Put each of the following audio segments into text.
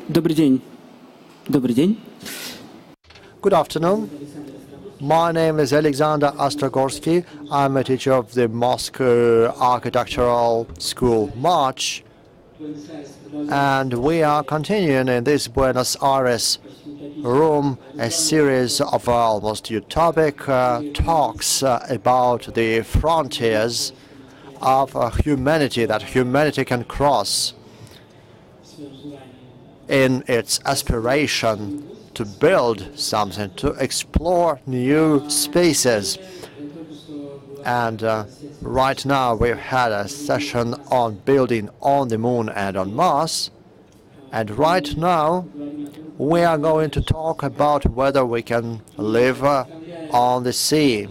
Добрый день. Добрый день. Good afternoon. My name is Alexander Ostrogorsky. I'm a teacher of the Moscow Architectural School March. And we are continuing in this Buenos Aires room a series of almost utopic talks about the frontiers of humanity that humanity can cross in its aspiration to build something, to explore new spaces. And right now we've had a session on building on the moon and on Mars. And right now we are going to talk about whether we can live on the sea.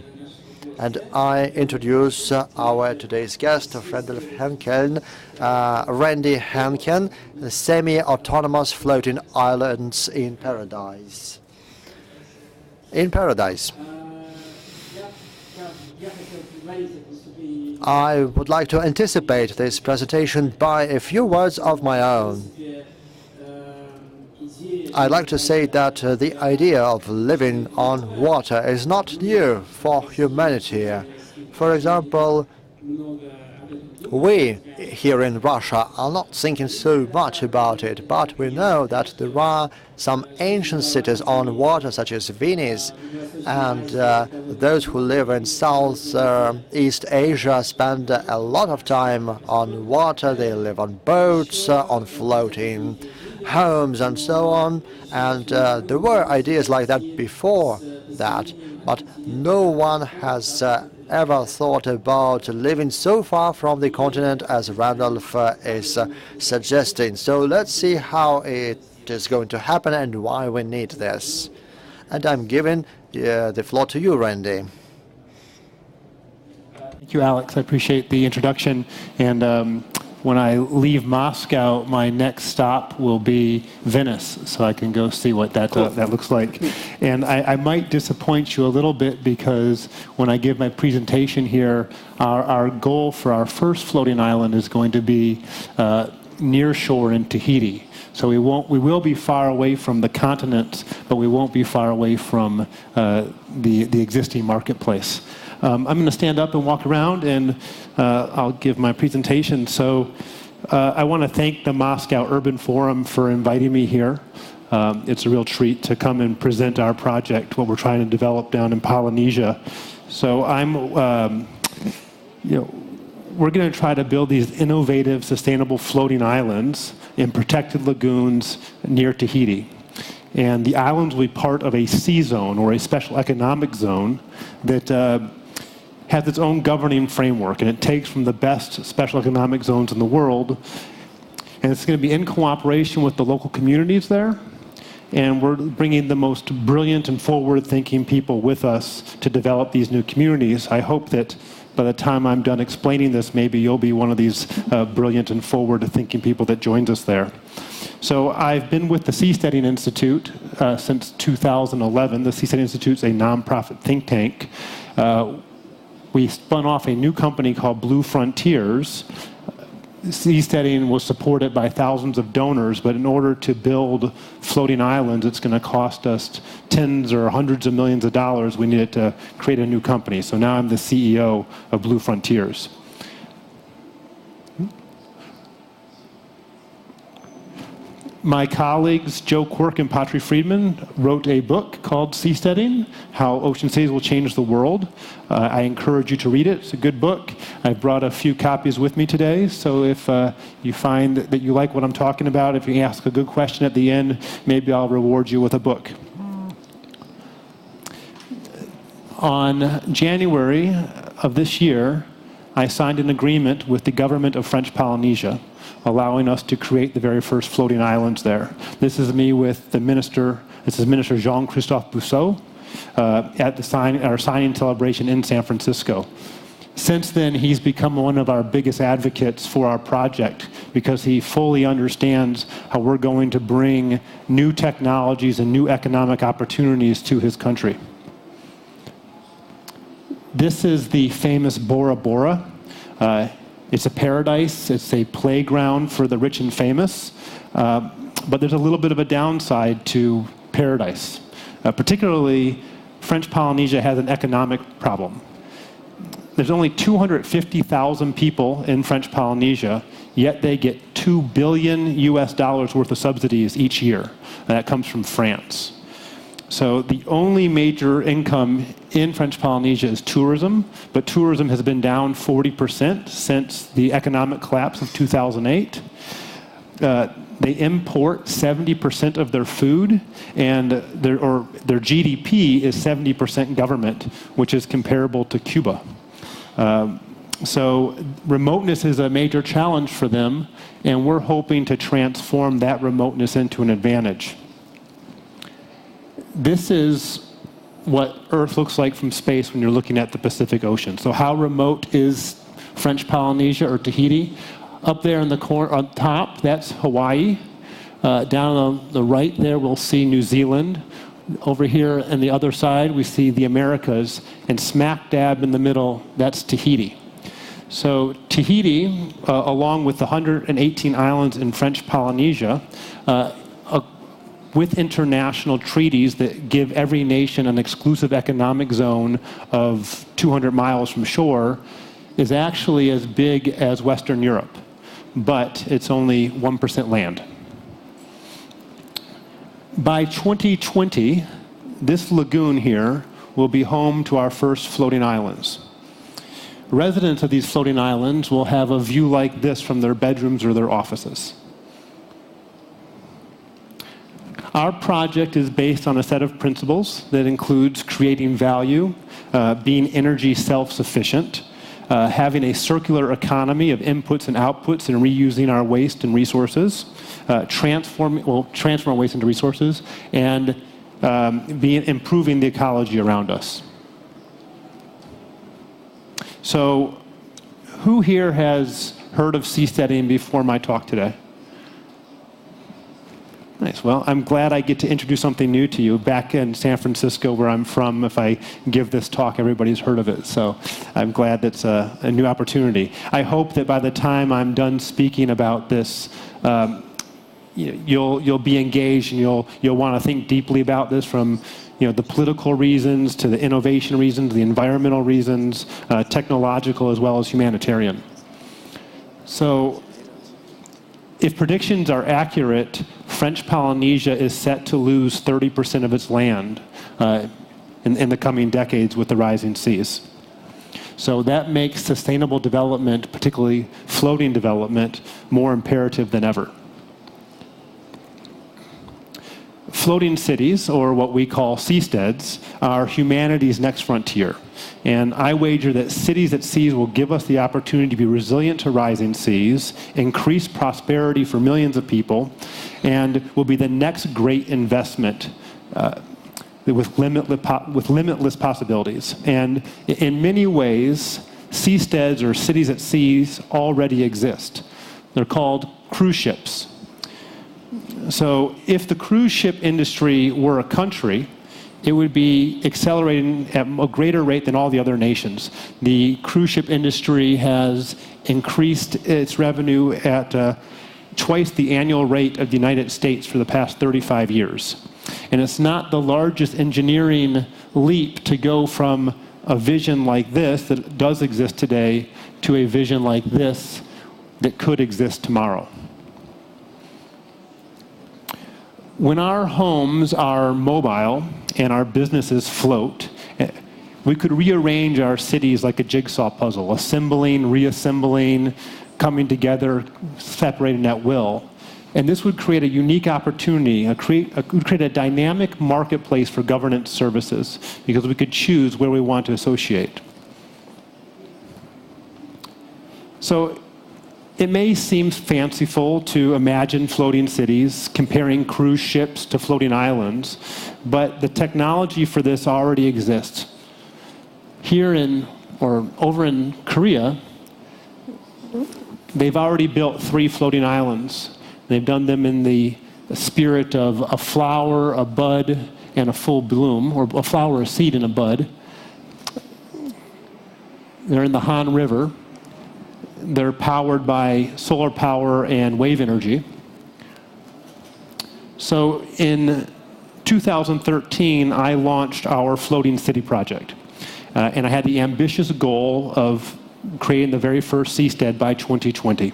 And I introduce our today's guest, Randolph Hencken, Randy Hencken, the semi-autonomous floating islands in paradise. In paradise. I would like to anticipate this presentation by a few words of my own. I'd like to say that the idea of living on water is not new for humanity. For example, we here in Russia are not thinking so much about it, but we know that there are some ancient cities on water, such as Venice, and those who live in Southeast Asia spend a lot of time on water. They live on boats, on floating homes, and so on. And there were ideas like that before that, but no one has ever thought about living so far from the continent as Randolph is suggesting. So let's see how it is going to happen and why we need this. And I'm giving the floor to you, Randy. Thank you, Alex. I appreciate the introduction. And when I leave Moscow, my next stop will be Venice, so I can go see what that looks like. And I might disappoint you a little bit because when I give my presentation here, our goal for our first floating island is going to be near shore in Tahiti. So we will be far away from the continent, but we won't be far away from the existing marketplace. I'm going to stand up and walk around, and I'll give my presentation. So I want to thank the Moscow Urban Forum for inviting me here. It's a real treat to come and present our project, what we're trying to develop down in Polynesia. So we're going to try to build these innovative, sustainable floating islands in protected lagoons near Tahiti. And the islands will be part of a sea zone, or a special economic zone, that has its own governing framework, and it takes from the best special economic zones in the world. And it's going to be in cooperation with the local communities there. And we're bringing the most brilliant and forward-thinking people with us to develop these new communities. I hope that by the time I'm done explaining this, maybe you'll be one of these brilliant and forward-thinking people that joins us there. So I've been with the Seasteading Institute since 2011. The Seasteading Institute is a nonprofit think tank. We spun off a new company called Blue Frontiers. Seasteading was supported by thousands of donors, but in order to build floating islands, it's going to cost us tens or hundreds of millions of dollars. We needed to create a new company. So now I'm the CEO of Blue Frontiers. My colleagues Joe Quirk and Patri Friedman wrote a book called Seasteading: How Ocean Cities Will Change the World. I encourage you to read it. It's a good book. I brought a few copies with me today, so if you find that you like what I'm talking about, if you ask a good question at the end, maybe I'll reward you with a book. On January of this year, I signed an agreement with the government of French Polynesia, allowing us to create the very first floating islands there. This is me with the minister. This is Minister Jean-Christophe Bousseau at our signing celebration in San Francisco. Since then, he's become one of our biggest advocates for our project because he fully understands how we're going to bring new technologies and new economic opportunities to his country. This is the famous Bora Bora. It's a paradise. It's a playground for the rich and famous. But there's a little bit of a downside to paradise. Particularly, French Polynesia has an economic problem. There's only 250,000 people in French Polynesia, yet they get $2 billion worth of subsidies each year. And that comes from France. So the only major income in French Polynesia is tourism, but tourism has been down 40% since the economic collapse of 2008. They import 70% of their food, and their GDP is 70% government, which is comparable to Cuba. So remoteness is a major challenge for them, and we're hoping to transform that remoteness into an advantage. This is what Earth looks like from space when you're looking at the Pacific Ocean. So how remote is French Polynesia or Tahiti? Up there in the corner, on top, that's Hawaii. Down on the right there, we'll see New Zealand. Over here on the other side, we see the Americas. And smack dab in the middle, that's Tahiti. So Tahiti, along with the 118 islands in French Polynesia, with international treaties that give every nation an exclusive economic zone of 200 miles from shore, is actually as big as Western Europe, but it's only 1% land. By 2020, this lagoon here will be home to our first floating islands. Residents of these floating islands will have a view like this from their bedrooms or their offices. Our project is based on a set of principles that includes creating value, being energy self-sufficient, having a circular economy of inputs and outputs and reusing our waste and resources, transform waste into resources, and improving the ecology around us. So, who here has heard of seasteading before my talk today? Nice. Well, I'm glad I get to introduce something new to you. Back in San Francisco, where I'm from, if I give this talk, everybody's heard of it. So I'm glad that's a new opportunity. I hope that by the time I'm done speaking about this, you'll be engaged and you'll want to think deeply about this, from the political reasons to the innovation reasons, the environmental reasons, technological as well as humanitarian. So if predictions are accurate, French Polynesia is set to lose 30% of its land in the coming decades with the rising seas. So that makes sustainable development, particularly floating development, more imperative than ever. Floating cities, or what we call seasteads, are humanity's next frontier. And I wager that cities at seas will give us the opportunity to be resilient to rising seas, increase prosperity for millions of people, and will be the next great investment with limitless possibilities. And in many ways, seasteads or cities at seas already exist. They're called cruise ships. So if the cruise ship industry were a country, it would be accelerating at a greater rate than all the other nations. The cruise ship industry has increased its revenue at twice the annual rate of the United States for the past 35 years. And it's not the largest engineering leap to go from a vision like this that does exist today to a vision like this that could exist tomorrow. When our homes are mobile and our businesses float, we could rearrange our cities like a jigsaw puzzle, assembling, reassembling, coming together, separating at will. And this would create a unique opportunity, would create a dynamic marketplace for governance services, because we could choose where we want to associate. So it may seem fanciful to imagine floating cities, comparing cruise ships to floating islands, but the technology for this already exists. Over in Korea, they've already built 3 floating islands. They've done them in the spirit of a flower, a bud, and a full bloom, or a flower, a seed, and a bud. They're in the Han River. They're powered by solar power and wave energy. So in 2013, I launched our floating city project. And I had the ambitious goal of creating the very first seastead by 2020.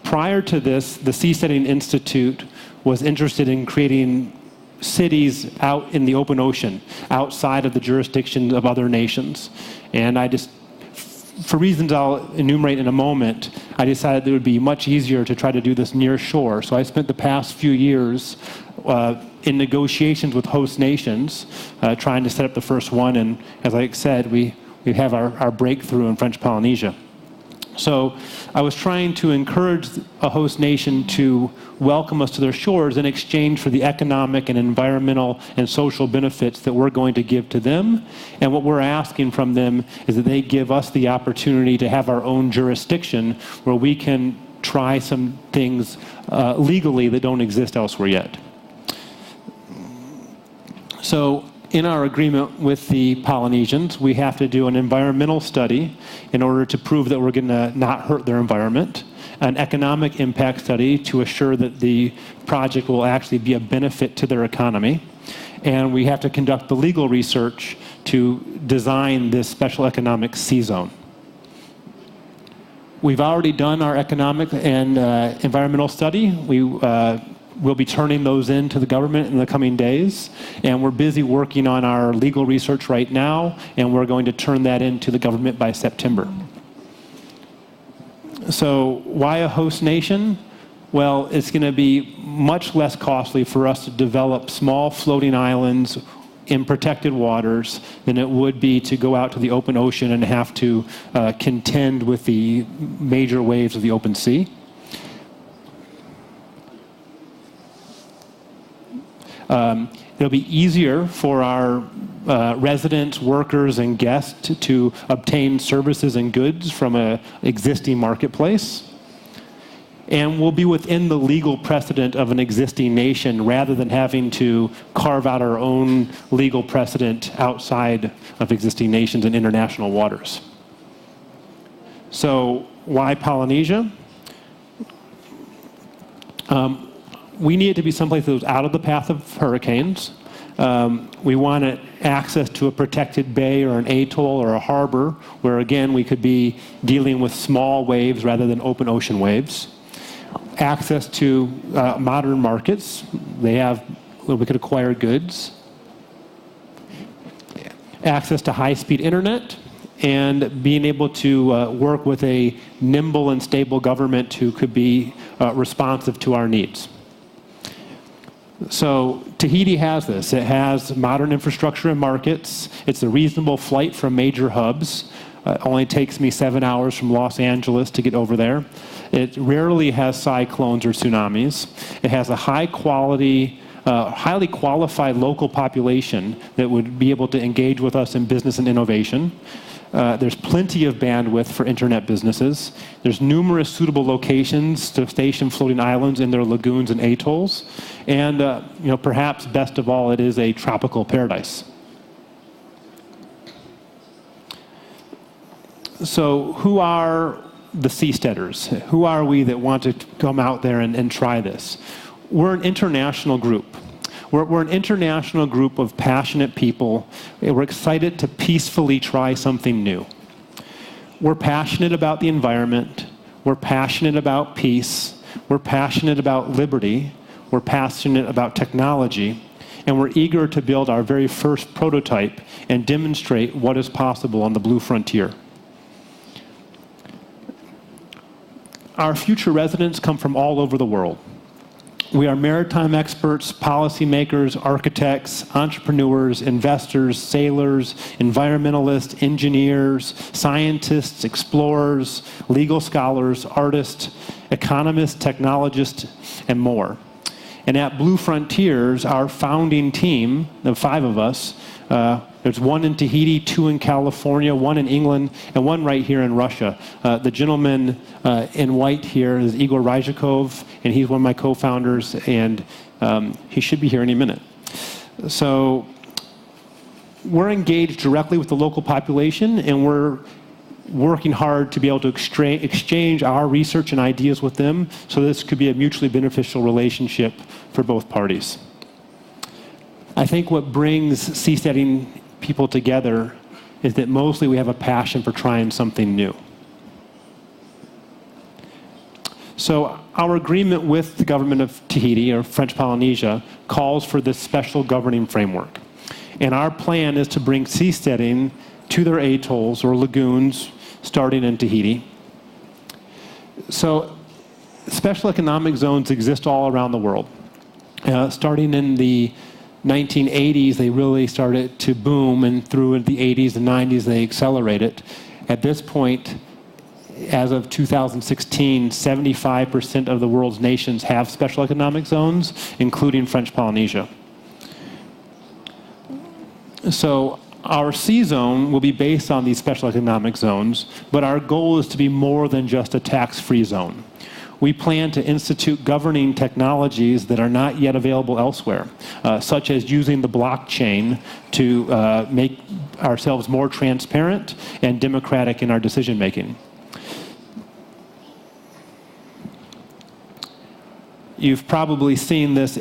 Prior to this, the Seasteading Institute was interested in creating cities out in the open ocean, outside of the jurisdiction of other nations. And I just, for reasons I'll enumerate in a moment, I decided that it would be much easier to try to do this near shore. So I spent the past few years in negotiations with host nations, trying to set up the first one. And as I said, we have our breakthrough in French Polynesia. So I was trying to encourage a host nation to welcome us to their shores in exchange for the economic and environmental and social benefits that we're going to give to them. And what we're asking from them is that they give us the opportunity to have our own jurisdiction where we can try some things legally that don't exist elsewhere yet. So in our agreement with the Polynesians, we have to do an environmental study in order to prove that we're going to not hurt their environment, an economic impact study to assure that the project will actually be a benefit to their economy, and we have to conduct the legal research to design this special economic sea zone. We've already done our economic and environmental study. We'll be turning those in to the government in the coming days, and we're busy working on our legal research right now, and we're going to turn that into the government by September. So why a host nation? Well, it's going to be much less costly for us to develop small floating islands in protected waters than it would be to go out to the open ocean and have to contend with the major waves of the open sea. It'll be easier for our residents, workers, and guests to obtain services and goods from an existing marketplace. And we'll be within the legal precedent of an existing nation rather than having to carve out our own legal precedent outside of existing nations and international waters. So why Polynesia? We need it to be someplace that was out of the path of hurricanes. We wanted access to a protected bay or an atoll or a harbor where, again, we could be dealing with small waves rather than open ocean waves. Access to modern markets. They have where we could acquire goods. Access to high-speed internet, and being able to work with a nimble and stable government who could be responsive to our needs. So Tahiti has this. It has modern infrastructure and markets. It's a reasonable flight from major hubs. It only takes me 7 hours from Los Angeles to get over there. It rarely has cyclones or tsunamis. It has a high quality, highly qualified local population that would be able to engage with us in business and innovation. There's plenty of bandwidth for internet businesses. There's numerous suitable locations to station floating islands in their lagoons and atolls. And perhaps best of all, it is a tropical paradise. So who are the seasteaders? Who are we that want to come out there and try this? We're an international group. We're an international group of passionate people. We're excited to peacefully try something new. We're passionate about the environment. We're passionate about peace. We're passionate about liberty. We're passionate about technology. And we're eager to build our very first prototype and demonstrate what is possible on the blue frontier. Our future residents come from all over the world. We are maritime experts, policymakers, architects, entrepreneurs, investors, sailors, environmentalists, engineers, scientists, explorers, legal scholars, artists, economists, technologists, and more. And at Blue Frontiers, our founding team, the 5 of us, there's 1 in Tahiti, 2 in California, 1 in England, and 1 right here in Russia. The gentleman in white here is Igor Ryzhikov, and he's one of my co-founders, and he should be here any minute. So we're engaged directly with the local population, and we're working hard to be able to exchange our research and ideas with them, so this could be a mutually beneficial relationship for both parties. I think what brings seasteading people together is that mostly we have a passion for trying something new. So our agreement with the government of Tahiti, or French Polynesia, calls for this special governing framework. And our plan is to bring seasteading to their atolls or lagoons starting in Tahiti. So special economic zones exist all around the world. Starting in the 1980s, they really started to boom, and through the 80s and 90s, they accelerated. At this point, as of 2016, 75% of the world's nations have special economic zones, including French Polynesia. So our sea zone will be based on these special economic zones, but our goal is to be more than just a tax-free zone. We plan to institute governing technologies that are not yet available elsewhere, such as using the blockchain to make ourselves more transparent and democratic in our decision-making. You've probably seen this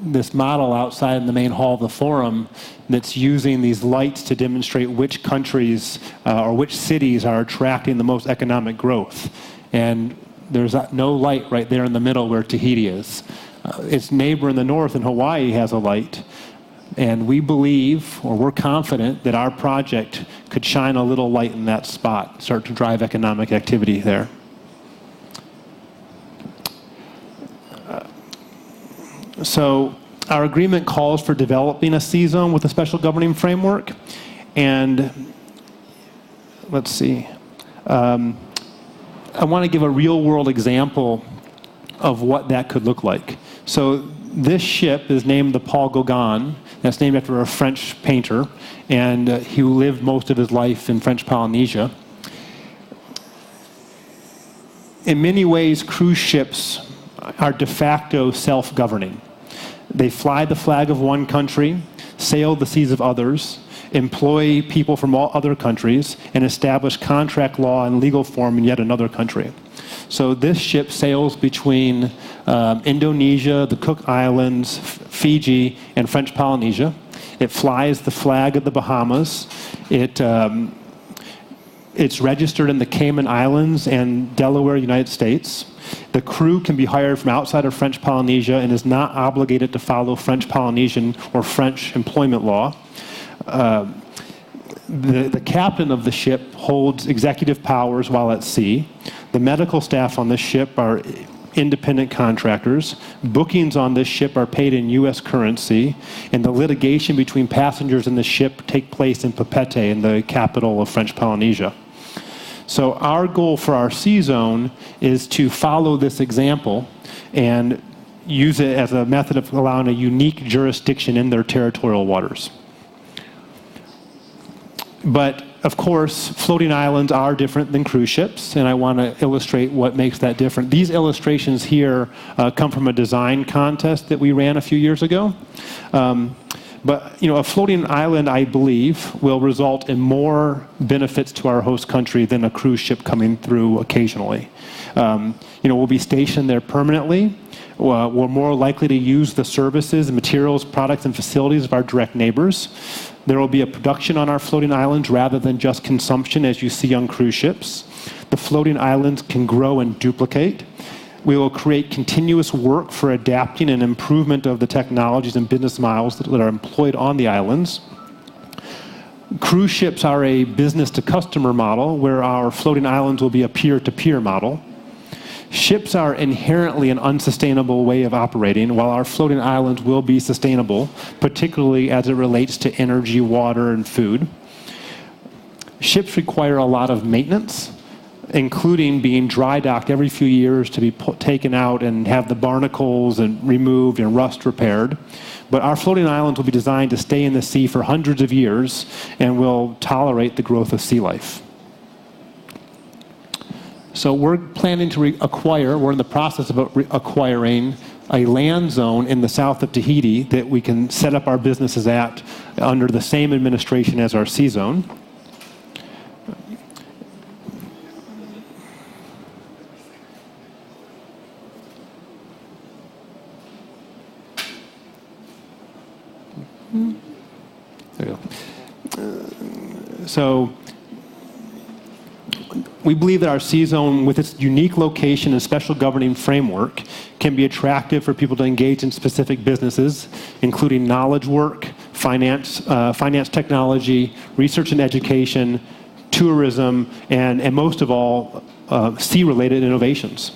this model outside in the main hall of the forum that's using these lights to demonstrate which countries or which cities are attracting the most economic growth. And there's no light right there in the middle where Tahiti is. Its neighbor in the north in Hawaii has a light. And we believe, or we're confident, that our project could shine a little light in that spot, start to drive economic activity there. So our agreement calls for developing a sea zone with a special governing framework. And let's see. I want to give a real-world example of what that could look like. So this ship is named the Paul Gauguin. That's named after a French painter, and he lived most of his life in French Polynesia. In many ways, cruise ships are de facto self-governing. They fly the flag of one country, sail the seas of others, employ people from all other countries, and establish contract law and legal form in yet another country. So this ship sails between Indonesia, the Cook Islands, Fiji, and French Polynesia. It flies the flag of the Bahamas. It's registered in the Cayman Islands and Delaware, United States. The crew can be hired from outside of French Polynesia and is not obligated to follow French Polynesian or French employment law. The captain of the ship holds executive powers while at sea. The medical staff on this ship are independent contractors. Bookings on this ship are paid in U.S. currency, and the litigation between passengers in the ship take place in Papeete, in the capital of French Polynesia. So our goal for our sea zone is to follow this example and use it as a method of allowing a unique jurisdiction in their territorial waters. But of course, floating islands are different than cruise ships, and I want to illustrate what makes that different. These illustrations here come from a design contest that we ran a few years ago. But a floating island, I believe, will result in more benefits to our host country than a cruise ship coming through occasionally. We'll be stationed there permanently. We're more likely to use the services, materials, products, and facilities of our direct neighbors. There will be a production on our floating islands rather than just consumption, as you see on cruise ships. The floating islands can grow and duplicate. We will create continuous work for adapting and improvement of the technologies and business models that are employed on the islands. Cruise ships are a business-to-customer model, where our floating islands will be a peer-to-peer model. Ships are inherently an unsustainable way of operating, while our floating islands will be sustainable, particularly as it relates to energy, water, and food. Ships require a lot of maintenance, including being dry docked every few years to be taken out and have the barnacles and removed and rust repaired. But our floating islands will be designed to stay in the sea for hundreds of years and will tolerate the growth of sea life. So we're planning to we're in the process of acquiring a land zone in the south of Tahiti that we can set up our businesses at under the same administration as our sea zone. There you go. So we believe that our C-zone, with its unique location and special governing framework, can be attractive for people to engage in specific businesses, including knowledge work, finance technology, research and education, tourism, and most of all, sea-related innovations.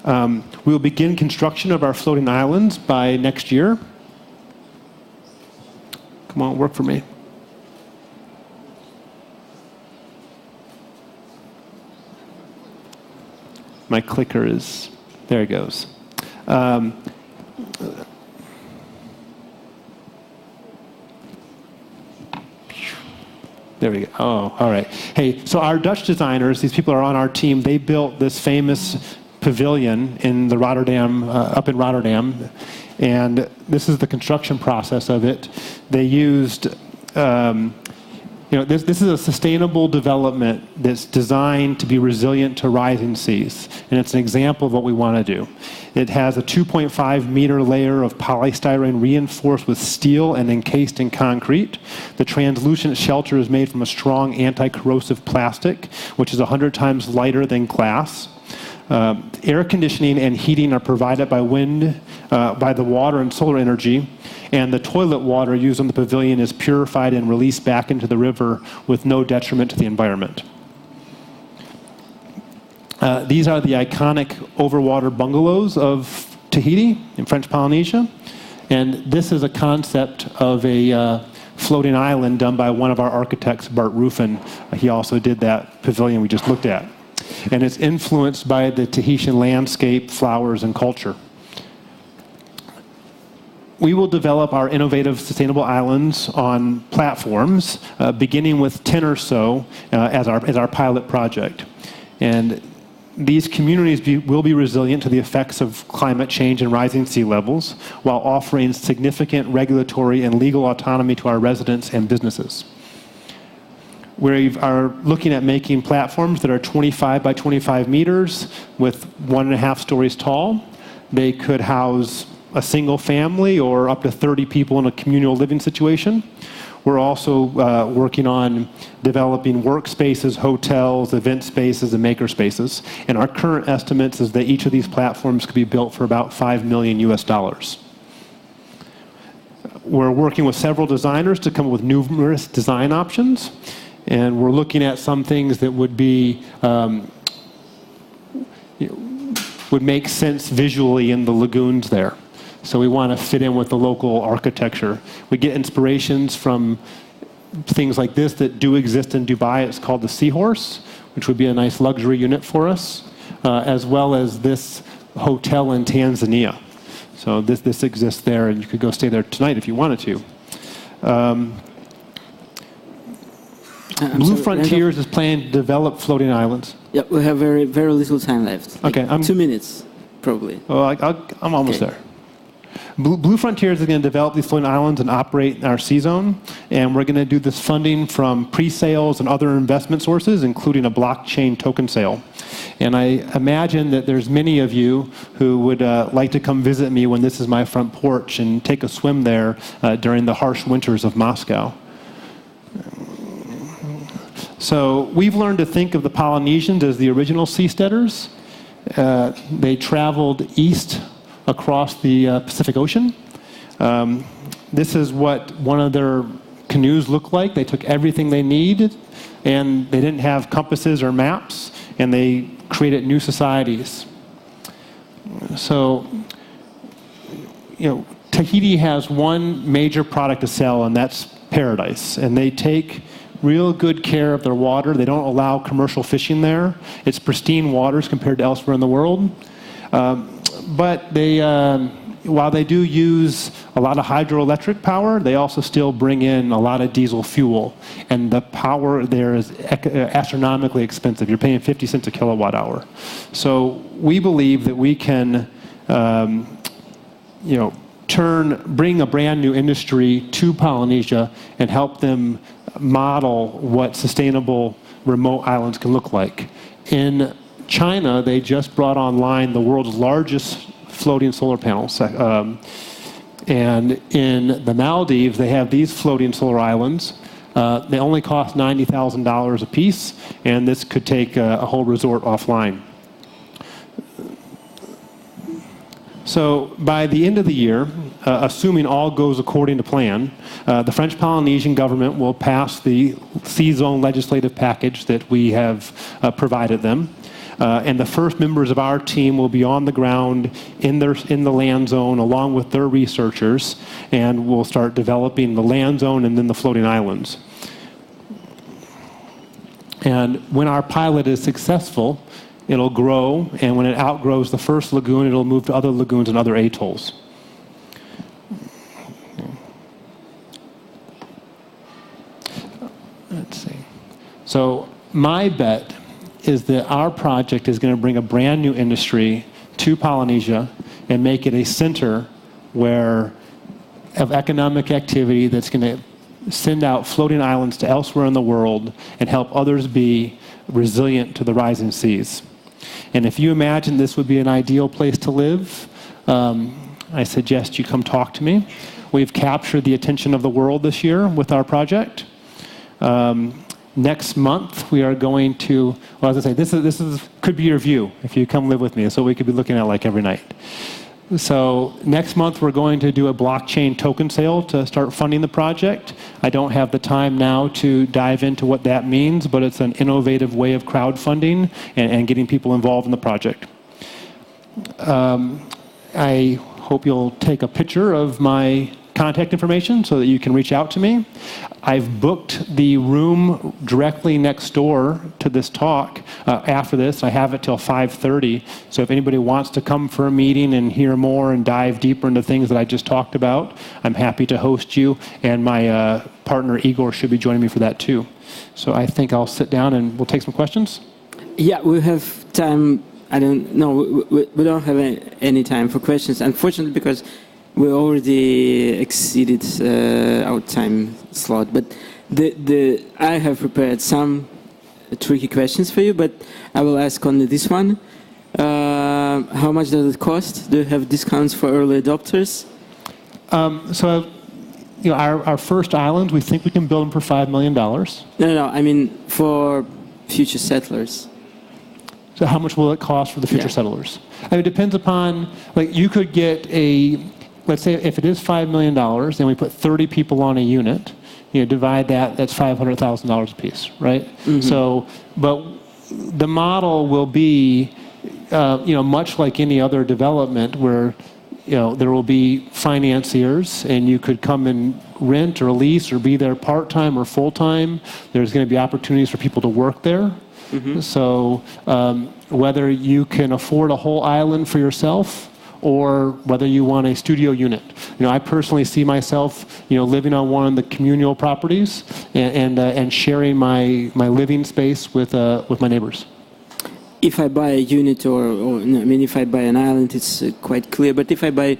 We will begin construction of our floating islands by next year. Come on, work for me. My clicker is, there it goes. There we go. Oh, all right. Hey, so our Dutch designers, these people are on our team, they built this famous pavilion in the Rotterdam, up in Rotterdam, and this is the construction process of it. They used, this is a sustainable development that's designed to be resilient to rising seas, and it's an example of what we want to do. It has a 2.5 meter layer of polystyrene reinforced with steel and encased in concrete. The translucent shelter is made from a strong anti-corrosive plastic, which is 100 times lighter than glass. Air conditioning and heating are provided by wind, by the water and solar energy, and the toilet water used on the pavilion is purified and released back into the river with no detriment to the environment. These are the iconic overwater bungalows of Tahiti in French Polynesia, and this is a concept of a floating island done by one of our architects, Bart Ruffin. He also did that pavilion we just looked at. And it's influenced by the Tahitian landscape, flowers, and culture. We will develop our innovative sustainable islands on platforms, beginning with 10 or so as our pilot project. And these communities will be resilient to the effects of climate change and rising sea levels, while offering significant regulatory and legal autonomy to our residents and businesses. We are looking at making platforms that are 25 by 25 meters with 1.5 stories tall. They could house a single family or up to 30 people in a communal living situation. We're also working on developing workspaces, hotels, event spaces, and maker spaces. And our current estimates is that each of these platforms could be built for about $5 million US. We're working with several designers to come up with numerous design options. And we're looking at some things that would be would make sense visually in the lagoons there. So we want to fit in with the local architecture. We get inspirations from things like this that do exist in Dubai. It's called the Seahorse, which would be a nice luxury unit for us, as well as this hotel in Tanzania. So this exists there, and you could go stay there tonight if you wanted to. Blue Frontiers is planning to develop floating islands. Yeah, we have very, very little time left. Okay, like 2 minutes, probably. Well, I'm almost there. Blue Frontiers is going to develop these floating islands and operate in our C-zone, and we're going to do this funding from pre-sales and other investment sources, including a blockchain token sale. And I imagine that there's many of you who would like to come visit me when this is my front porch and take a swim there during the harsh winters of Moscow. So we've learned to think of the Polynesians as the original seasteaders. They traveled east across the Pacific Ocean. This is what one of their canoes looked like. They took everything they needed, and they didn't have compasses or maps, and they created new societies. So, Tahiti has one major product to sell, and that's paradise. And they take real good care of their water. They don't allow commercial fishing there. It's pristine waters compared to elsewhere in the world. But they, while they do use a lot of hydroelectric power, they also still bring in a lot of diesel fuel. And the power there is astronomically expensive. You're paying 50 cents a kilowatt hour. So we believe that we can, bring a brand new industry to Polynesia and help them model what sustainable remote islands can look like. In China, they just brought online the world's largest floating solar panel And in the Maldives, they have these floating solar islands. They only cost $90,000 a piece, and this could take a whole resort offline. So by the end of the year, assuming all goes according to plan, the French Polynesian government will pass the C-zone legislative package that we have provided them. And the first members of our team will be on the ground in the land zone along with their researchers, and we'll start developing the land zone and then the floating islands. And when our pilot is successful, it'll grow, and when it outgrows the first lagoon, it'll move to other lagoons and other atolls. Let's see. So my bet is that our project is going to bring a brand new industry to Polynesia and make it a center of economic activity that's going to send out floating islands to elsewhere in the world and help others be resilient to the rising seas. And if you imagine this would be an ideal place to live, I suggest you come talk to me. We've captured the attention of the world this year with our project. Next month, we are going to, well, as I say, this could be your view if you come live with me. So we could be looking at like every night. So next month, we're going to do a blockchain token sale to start funding the project. I don't have the time now to dive into what that means, but it's an innovative way of crowdfunding and getting people involved in the project. I hope you'll take a picture of my contact information so that you can reach out to me. I've booked the room directly next door to this talk after this. I have it till 5:30. So if anybody wants to come for a meeting and hear more and dive deeper into things that I just talked about, I'm happy to host you. And my partner Igor should be joining me for that too. So I think I'll sit down and we'll take some questions. Yeah, we have time. I don't know. We don't have any time for questions, unfortunately, because we already exceeded our time slot. But I have prepared some tricky questions for you, but I will ask only this one. How much does it cost? Do you have discounts for early adopters? So, our first island, we think we can build them for $5 million. No, I mean for future settlers. So how much will it cost for the future settlers? I mean, it depends upon, like, you could get let's say if it is $5 million, then we put 30 people on a unit, divide that's $500,000 a piece, right? Mm-hmm. So, but the model will be, much like any other development where, there will be financiers and you could come and rent or lease or be there part-time or full-time. There's going to be opportunities for people to work there. Mm-hmm. So whether you can afford a whole island for yourself or whether you want a studio unit. I personally see myself, living on one of the communal properties and sharing my living space with my neighbors. If I buy a unit if I buy an island, it's quite clear. But if I buy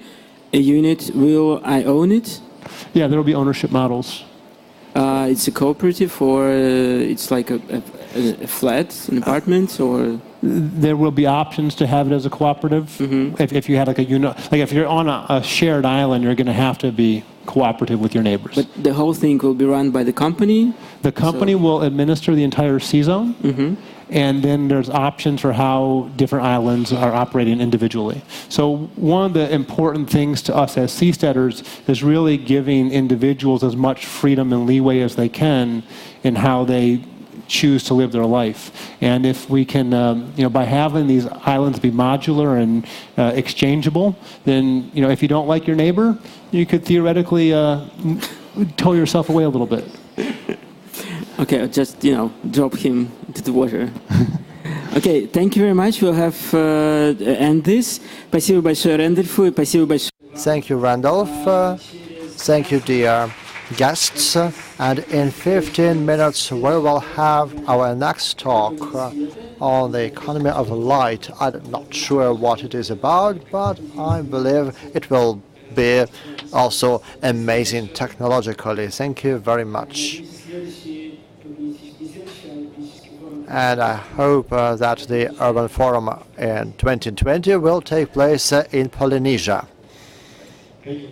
a unit, will I own it? Yeah, there will be ownership models. It's a cooperative, or it's like a flat, an apartment, or? There will be options to have it as a cooperative. Mm-hmm. If you had like a unit, like if you're on a shared island, you're going to have to be cooperative with your neighbors. But the whole thing will be run by the company? The company will administer the entire C-zone. Mm-hmm. And then there's options for how different islands are operating individually. So one of the important things to us as seasteaders is really giving individuals as much freedom and leeway as they can in how they choose to live their life. And if we can, by having these islands be modular and exchangeable, then, if you don't like your neighbor, you could theoretically tow yourself away a little bit. Okay, I'll just, drop him into the water. Okay, thank you very much. We'll have end this. Спасибо большое, Рандольфу, и спасибо большое. Thank you, Randolph. Thank you, dear guests. And in 15 minutes, we will have our next talk on the economy of light. I'm not sure what it is about, but I believe it will be also amazing technologically. Thank you very much. And I hope that the Urban Forum in 2020 will take place in Polynesia. Thank you.